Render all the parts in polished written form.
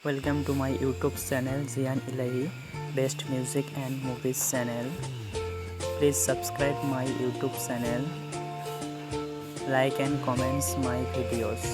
Welcome to my YouTube channel Zian Ilahi, Best Music and Movies channel. Please subscribe my YouTube channel, like and comments my videos.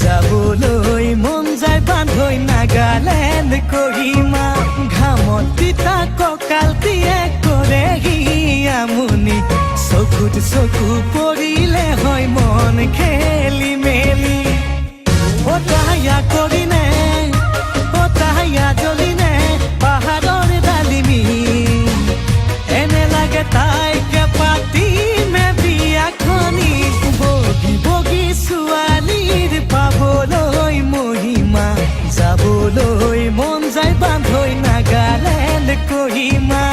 যাবলৈ মন যায় বান্ধৈ নাগালেণ্ড কহিমা ঘামত তিতা কঁকালটিয়ে কৰেহি আমনি চকুত চকু পৰিলে হয় মন খেলি মেলি অতায়া কৰিনে অতায়া জ্বলিনে পাহাৰৰ ডালিমি এনে লাগে তাইকে পাতিমে বিয়াখনি বগী বগী ছোৱালীৰ পাবলৈ মহিমা যাবলৈ মন যায় বান্ধৈ নাগালেণ্ড কহিমা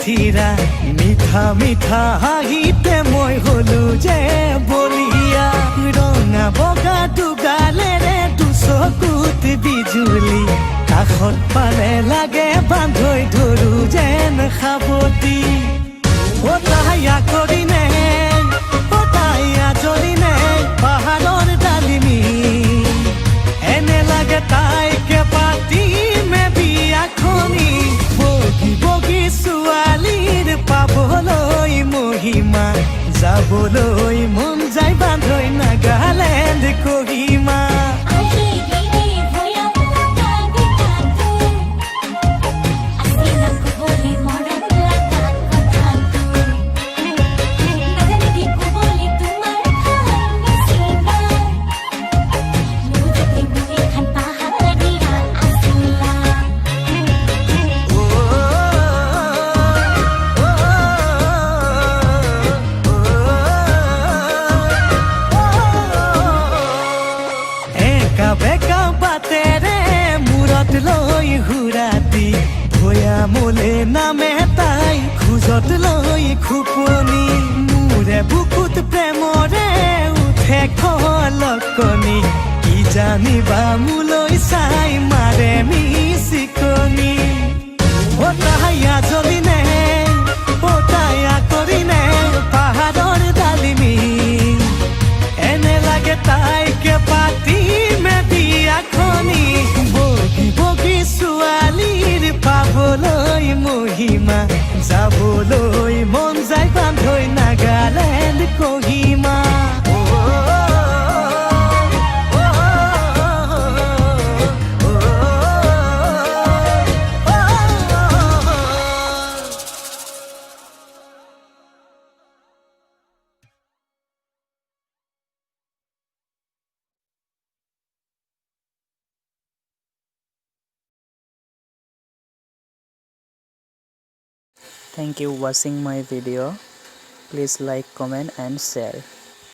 থিৰা মিঠা মিঠা হাঁহিতে মই হলো যে বলিয়া ৰঙা বগা দুগালেৰে দুচকুত বিজুলি কাষত পালে লাগে বান্ধৈ ধৰো যেন সাৱতি অতায়া কৰিনে অতায়া জ্বলিনে পাহাৰৰ ডালিমি এনে লাগে তাইকে পাতিমে বিয়াখনি বগী বগী ছোৱালীৰ পাবলৈ মহিমা যাবলৈ মন যায় বান্ধৈ নাগালেণ্ড কহিমা লৈ ঘূৰাতি ভয়া মোলে নামে তাই খোজত লৈ খুপনি মোৰে বুকুত প্ৰেমৰে উঠে খলকনি কি জানিবা মোলৈ চাই মাৰে মিচিকনি অতায়া জ্বলিনে অতায়া কৰিনে পাহাৰৰ ডালিমি এনে লাগে তাইকে পাতিমে বিয়াখনি বগী বগী ছোৱালীৰ পাবলৈ মহিমা যাবলৈ মন যায় বান্ধৈ Nagaland Kohima Thank you watching my video. Please like, comment and share.